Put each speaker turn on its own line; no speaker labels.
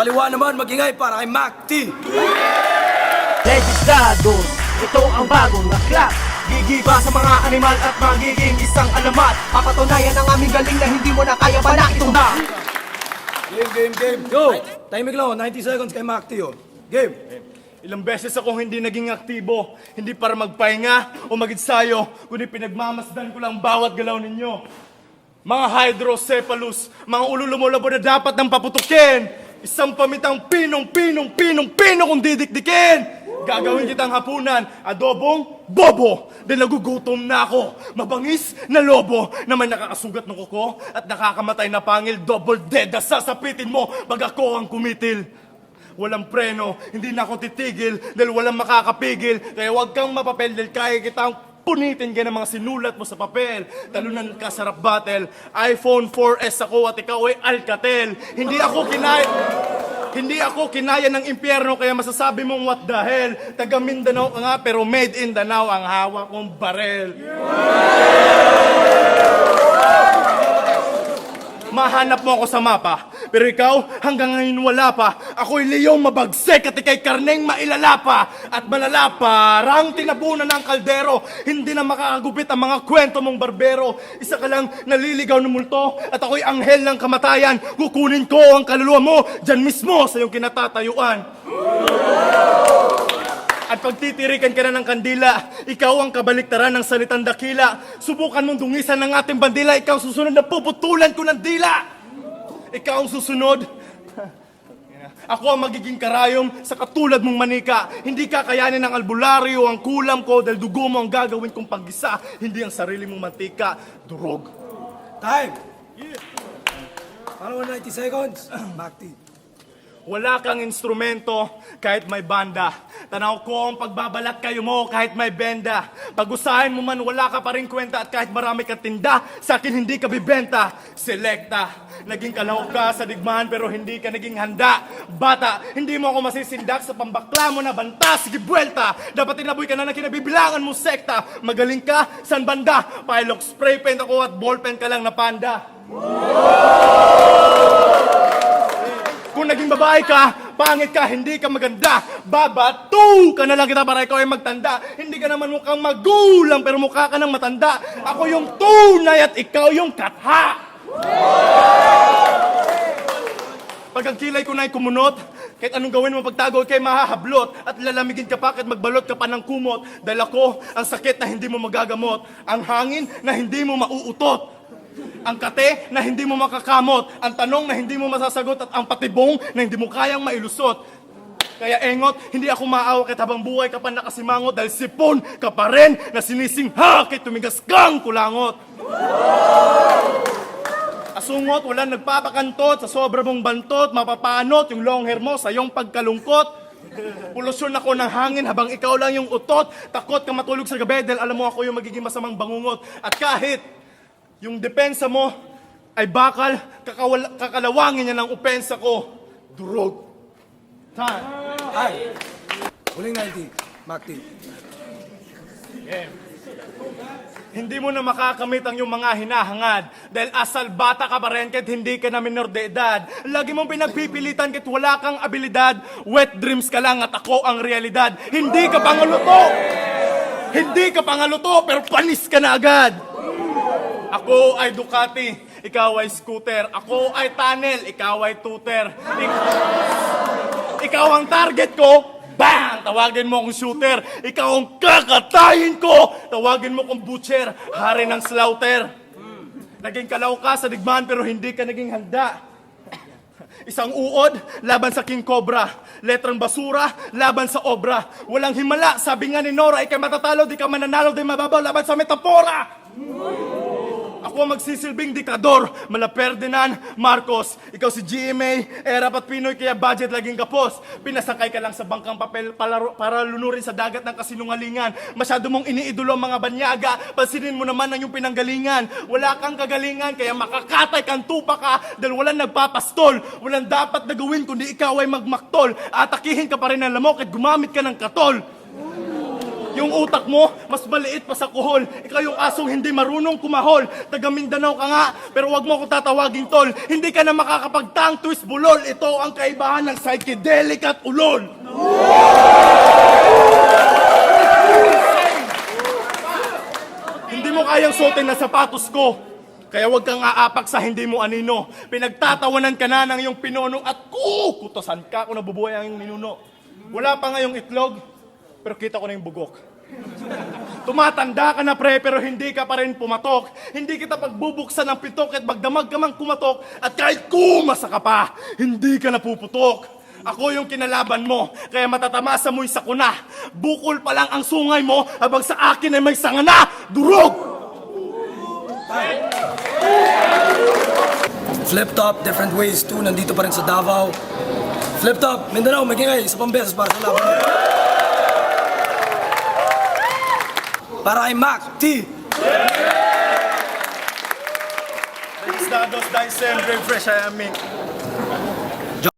kaliwa naman magingay para kay Mac T.
Legislados, ito ang bagong aklat. Gigiba sa mga animal at magiging isang alamat. Papatunayan ang aming galing na hindi mo na kaya bala. Ito na.
Game. Go! Timing lang, 90 seconds kay Mac T. Game.
Ilang beses akong hindi naging aktibo, hindi para magpahinga o mag-ensayo, kundi pinagmamasdan ko lang bawat galaw ninyo. Mga hydrocephalus, mga ulo lumulabo na dapat nang paputukin. Isang pamitang pinong kung didikdikin. Gagawin kitang hapunan, adobong bobo. Dahil nagugutom na ako. Mabangis na lobo na may nakakasugat ng kuko at nakakamatay na pangil. Double dead na sasapitin mo pag ako ang kumitil. Walang preno, hindi na ako titigil dahil walang makakapigil. Kaya huwag kang mapapel dahil kaya kitang punitin ka ng mga sinulat mo sa papel. Talunan ka sa rap battle. iPhone 4S ako at ikaw ay Alcatel. Hindi ako kinaya ng impyerno kaya masasabi mong what the hell. Taga Mindanao ka nga pero made in Danao ang hawak kong barel. Mahanap mo ako sa mapa, pero ikaw hanggang ngayon wala pa. Ako'y leyong mabagsik at ikay karneng mailalapa. At malalapa, rang tinabunan ng kaldero. Hindi na makakagupit ang mga kwento mong barbero. Isa ka lang naliligaw ng multo at ako'y anghel ng kamatayan. Kukunin ko ang kaluluwa mo dyan mismo sa iyong kinatatayuan. At pagtitirikan ka na ng kandila, ikaw ang kabaliktaran ng salitang dakila. Subukan mong dungisan ng ating bandila, ikaw susunod na puputulan ko ng dila. Ikaw ang susunod. Ako ang magiging karayom sa katulad mong manika. Hindi kakayanin ng albularyo ang kulam ko dahil dugo mo ang gagawin kong paggisa. Hindi ang sarili mong mantika, durog.
Time! Paano 90 seconds? Mac T.
Wala kang instrumento kahit may banda. Tanaw ko ang pagbabalat kayo mo kahit may benda. Pag-usahin mo man wala ka pa rin kwenta at kahit marami kang tinda, sa akin hindi ka bibenta. Selekta, naging kalahok ka sa digmaan pero hindi ka naging handa. Bata, hindi mo ako masisindak sa pambakla mo na banta. Sige, buwelta, dapat tinaboy ka na ng kinabibilangan mo sekta. Magaling ka, san banda? Pilok spray paint ako at ballpen ka lang na panda. Kung naging babae ka, pangit ka, hindi ka maganda. Babato ka na lang kita para ikaw ay magtanda. Hindi ka naman mukhang magulang pero mukha ka ng matanda. Ako yung tunay at ikaw yung katha. Pag ang kilay ko na'y kumunot, kahit anong gawin mo pagtago kay mahahablot at lalamigin ka pa kahit magbalot ka pa ng kumot. Dahil ako ang sakit na hindi mo magagamot, ang hangin na hindi mo mauutot. Ang kate na hindi mo makakamot, ang tanong na hindi mo masasagot at ang patibong na hindi mo kayang mailusot. Kaya engot, hindi ako maawa kahit habang buhay ka pa nakasimangot dahil sipon ka pa rin na sinisingha kahit tumigas kang kulangot. Asungot, wala nagpapakantot sa sobra mong bantot, mapapanot yung long hair mo sa iyong pagkalungkot. Pulusyon ako ng hangin habang ikaw lang yung utot. Takot ka matulog sa gabi dahil alam mo ako yung magiging masamang bangungot. At kahit yung depensa mo ay bakal, kakalawangin niya ng opensa ko. Durog. Time.
Ay! Huling 90. Mac T.
Hindi mo na makakamit ang iyong mga hinahangad dahil asal bata ka pa rin kahit hindi ka na minor de edad. Lagi mong pinagpipilitan kahit wala kang abilidad. Wet dreams ka lang at ako ang realidad. Hindi ka pangaluto! Hindi ka pangaluto pero panis ka na agad! Ako ay Ducati, ikaw ay scooter. Ako ay tunnel, ikaw ay tutor. Ikaw ang target ko, bang! Tawagin mo akong shooter. Ikaw ang kakatayin ko, tawagin mo akong butcher, hari ng slaughter. Naging kalaw ka sa digmaan pero hindi ka naging handa. Isang uod, laban sa King Cobra. Letrang basura, laban sa obra. Walang himala, sabi nga ni Nora, ikay matatalo, di ka mananalo, di mababaw, laban sa metapora. Ako ang magsisilbing diktador, mala Ferdinand Marcos. Ikaw si GMA, Erap at Pinoy, kaya budget laging kapos. Pinasakay ka lang sa bangkang papel para lunurin sa dagat ng kasinungalingan. Masyado mong iniidolo ang mga banyaga, pansinin mo naman ang iyong pinanggalingan. Wala kang kagalingan, kaya makakatay kang tupa ka, dahil walang nagpapastol. Walang dapat na gawin kundi ikaw ay magmaktol. Atakihin ka pa rin ng lamok at gumamit ka ng katol. Yung utak mo, mas maliit pa sa kuhol. Ikaw yung asong hindi marunong kumahol. Taga Mindanao ka nga, pero wag mo ko tatawaging tol. Hindi ka na makakapagtang twist bulol. Ito ang kaibahan ng psychedelic at ulol. Hindi mo kayang suotin na sapatos ko. Kaya wag kang aapak sa hindi mo anino. Pinagtatawanan ka na ng iyong pinuno at kukutosan ka kung nabubuhay ang iyong minuno. Wala pa ngayong itlog, pero kita ko na yung bugok. Tumatanda ka na pre, pero hindi ka pa rin pumatok. Hindi kita pagbubuksan ng pitok at magdamag ka mang kumatok. At kahit kumasa ka pa, hindi ka napuputok. Ako yung kinalaban mo, kaya matatamasa mo'y sakuna. Bukol pa lang ang sungay mo, habang sa akin ay may sanga na. Durog!
Flip Top, Different Ways 2, nandito pa rin sa Davao. Flip Top, Mindanao, magingay, isa pang beses para sa laban. Para kay Mac T.
Dados, Dyson, very fresh, I am me.